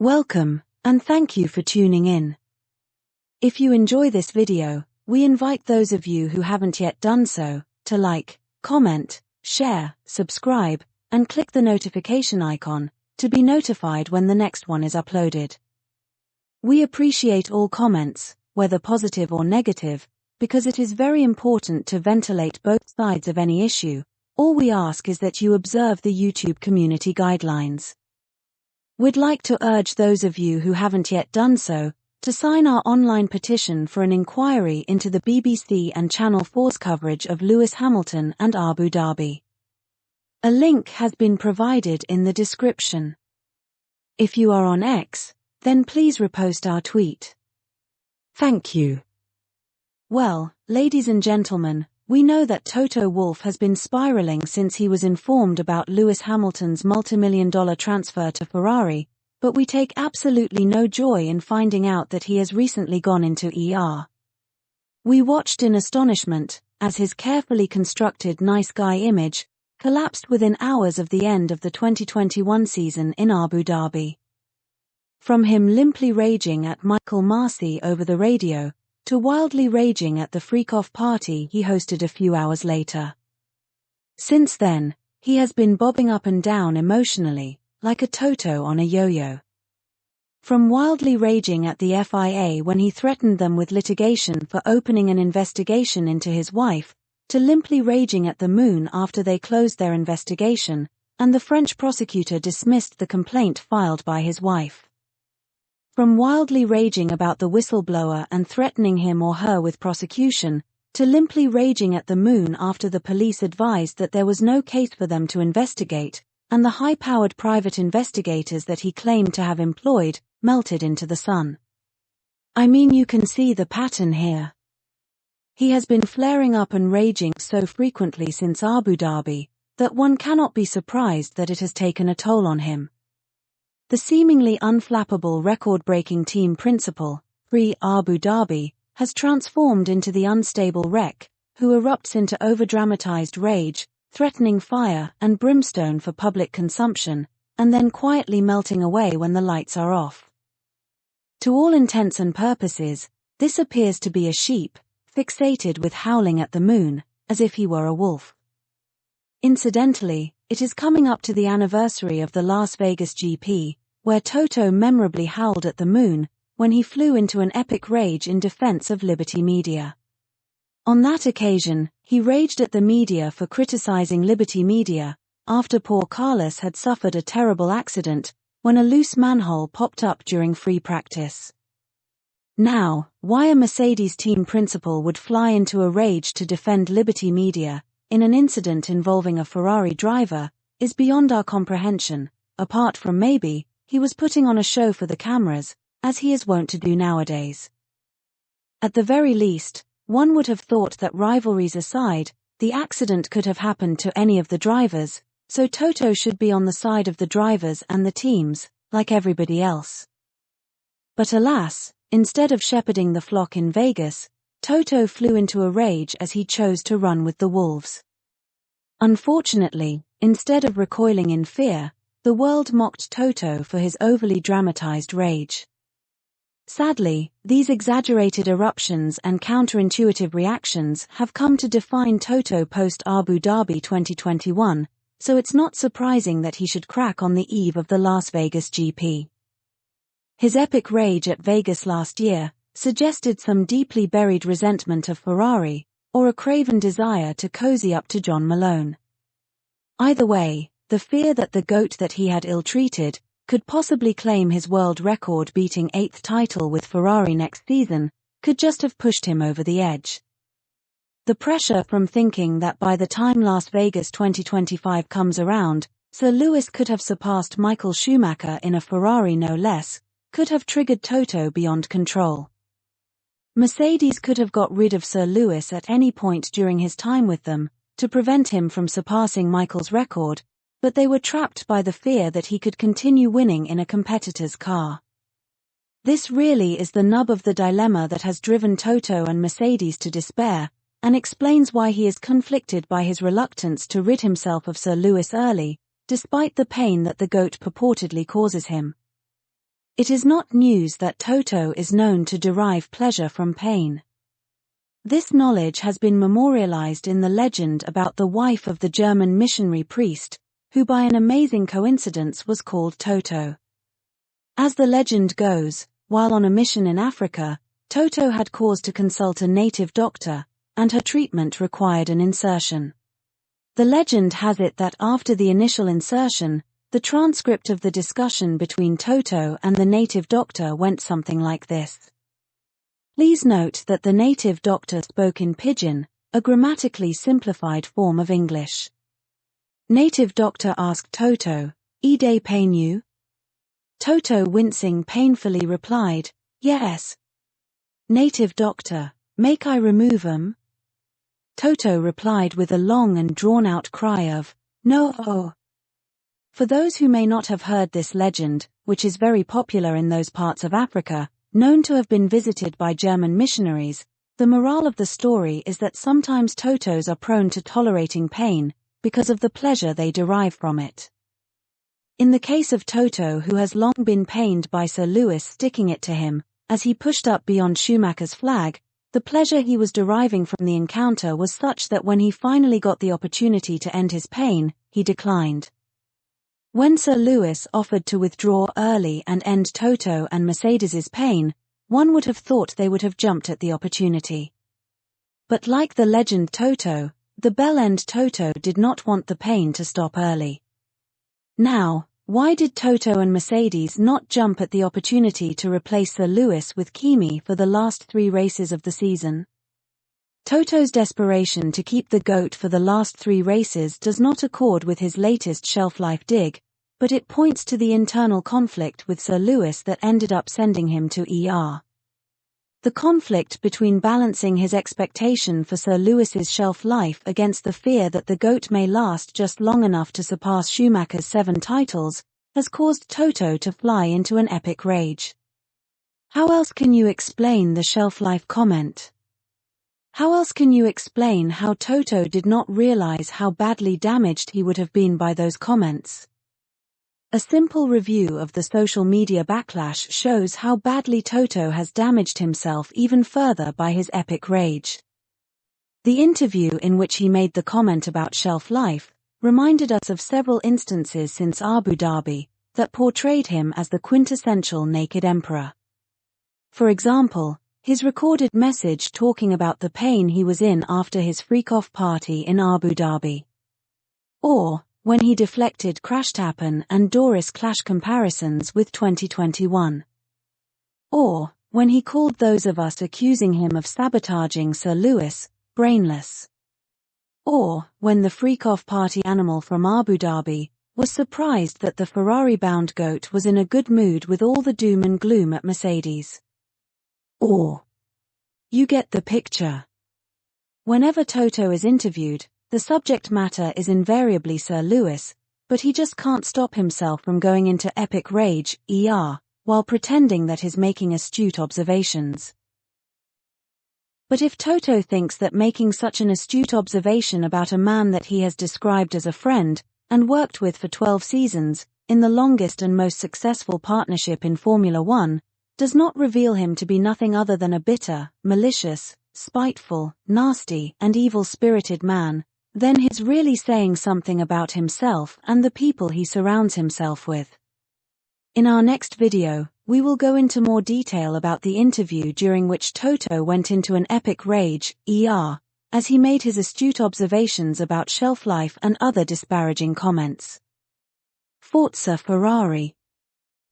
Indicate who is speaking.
Speaker 1: Welcome, and thank you for tuning in. If you enjoy this video, we invite those of you who haven't yet done so, to like, comment, share, subscribe, and click the notification icon, to be notified when the next one is uploaded. We appreciate all comments, whether positive or negative, because it is very important to ventilate both sides of any issue. All we ask is that you observe the YouTube community guidelines. We'd like to urge those of you who haven't yet done so, to sign our online petition for an inquiry into the BBC and Channel 4's coverage of Lewis Hamilton and Abu Dhabi. A link has been provided in the description. If you are on X, then please repost our tweet. Thank you. Well, ladies and gentlemen, we know that Toto Wolff has been spiraling since he was informed about Lewis Hamilton's multimillion-dollar transfer to Ferrari, but we take absolutely no joy in finding out that he has recently gone into ER. We watched in astonishment, as his carefully constructed nice guy image collapsed within hours of the end of the 2021 season in Abu Dhabi. From him limply raging at Michael Masi over the radio, to wildly raging at the freak-off party he hosted a few hours later. Since then, he has been bobbing up and down emotionally, like a Toto on a yo-yo. From wildly raging at the FIA when he threatened them with litigation for opening an investigation into his wife, to limply raging at the Moon after they closed their investigation, and the French prosecutor dismissed the complaint filed by his wife. From wildly raging about the whistleblower and threatening him or her with prosecution, to limply raging at the Moon after the police advised that there was no case for them to investigate, and the high-powered private investigators that he claimed to have employed melted into the sun. I mean, you can see the pattern here. He has been flaring up and raging so frequently since Abu Dhabi, that one cannot be surprised that it has taken a toll on him. The seemingly unflappable record-breaking team principal, pre-Abu Dhabi, has transformed into the unstable wreck, who erupts into overdramatized rage, threatening fire and brimstone for public consumption, and then quietly melting away when the lights are off. To all intents and purposes, this appears to be a sheep, fixated with howling at the Moon, as if he were a wolf. Incidentally, it is coming up to the anniversary of the Las Vegas GP, where Toto memorably howled at the Moon when he flew into an epic rage in defense of Liberty Media. On that occasion, he raged at the media for criticizing Liberty Media, after poor Carlos had suffered a terrible accident when a loose manhole popped up during free practice. Now, why a Mercedes team principal would fly into a rage to defend Liberty Media in an incident involving a Ferrari driver is beyond our comprehension, apart from maybe he was putting on a show for the cameras, as he is wont to do nowadays. At the very least, one would have thought that rivalries aside, the accident could have happened to any of the drivers, so Toto should be on the side of the drivers and the teams, like everybody else. But alas, instead of shepherding the flock in Vegas, Toto flew into a rage as he chose to run with the wolves. Unfortunately, instead of recoiling in fear, the world mocked Toto for his overly dramatized rage. Sadly, these exaggerated eruptions and counterintuitive reactions have come to define Toto post-Abu Dhabi 2021, so it's not surprising that he should crack on the eve of the Las Vegas GP. His epic rage at Vegas last year suggested some deeply buried resentment of Ferrari, or a craven desire to cozy up to John Malone. Either way, the fear that the GOAT that he had ill-treated could possibly claim his world record-beating 8th title with Ferrari next season could just have pushed him over the edge. The pressure from thinking that by the time Las Vegas 2025 comes around, Sir Lewis could have surpassed Michael Schumacher in a Ferrari no less, could have triggered Toto beyond control. Mercedes could have got rid of Sir Lewis at any point during his time with them, to prevent him from surpassing Michael's record, but they were trapped by the fear that he could continue winning in a competitor's car. This really is the nub of the dilemma that has driven Toto and Mercedes to despair, and explains why he is conflicted by his reluctance to rid himself of Sir Lewis early, despite the pain that the GOAT purportedly causes him. It is not news that Toto is known to derive pleasure from pain. This knowledge has been memorialized in the legend about the wife of the German missionary priest, who by an amazing coincidence was called Toto. As the legend goes, while on a mission in Africa, Toto had cause to consult a native doctor, and her treatment required an insertion. The legend has it that after the initial insertion, the transcript of the discussion between Toto and the native doctor went something like this. Please note that the native doctor spoke in Pidgin, a grammatically simplified form of English. Native doctor asked Toto, "Ide pain you?" Toto, wincing painfully, replied, "Yes." Native doctor, "Make I remove 'em?" Toto replied with a long and drawn-out cry of, "No." For those who may not have heard this legend, which is very popular in those parts of Africa, known to have been visited by German missionaries, the moral of the story is that sometimes Totos are prone to tolerating pain because of the pleasure they derive from it. In the case of Toto, who has long been pained by Sir Lewis sticking it to him, as he pushed up beyond Schumacher's flag, the pleasure he was deriving from the encounter was such that when he finally got the opportunity to end his pain, he declined. When Sir Lewis offered to withdraw early and end Toto and Mercedes's pain, one would have thought they would have jumped at the opportunity. But like the legend Toto, the bell-end Toto did not want the pain to stop early. Now, why did Toto and Mercedes not jump at the opportunity to replace Sir Lewis with Kimi for the last 3 races of the season? Toto's desperation to keep the GOAT for the last 3 races does not accord with his latest shelf-life dig, but it points to the internal conflict with Sir Lewis that ended up sending him to ER. The conflict between balancing his expectation for Sir Lewis's shelf life against the fear that the GOAT may last just long enough to surpass Schumacher's 7 titles, has caused Toto to fly into an epic rage. How else can you explain the shelf life comment? How else can you explain how Toto did not realize how badly damaged he would have been by those comments? A simple review of the social media backlash shows how badly Toto has damaged himself even further by his epic rage. The interview in which he made the comment about shelf life reminded us of several instances since Abu Dhabi that portrayed him as the quintessential naked emperor. For example, his recorded message talking about the pain he was in after his freak-off party in Abu Dhabi. Or, when he deflected Crashtappen and Doris Clash comparisons with 2021. Or, when he called those of us accusing him of sabotaging Sir Lewis, brainless. Or, when the freak-off party animal from Abu Dhabi was surprised that the Ferrari-bound GOAT was in a good mood with all the doom and gloom at Mercedes. Or, you get the picture. Whenever Toto is interviewed, the subject matter is invariably Sir Lewis, but he just can't stop himself from going into epic rage, while pretending that he's making astute observations. But if Toto thinks that making such an astute observation about a man that he has described as a friend, and worked with for 12 seasons, in the longest and most successful partnership in Formula One, does not reveal him to be nothing other than a bitter, malicious, spiteful, nasty, and evil-spirited man, then he's really saying something about himself and the people he surrounds himself with. In our next video, we will go into more detail about the interview during which Toto went into an epic rage, as he made his astute observations about shelf life and other disparaging comments. Forza Ferrari.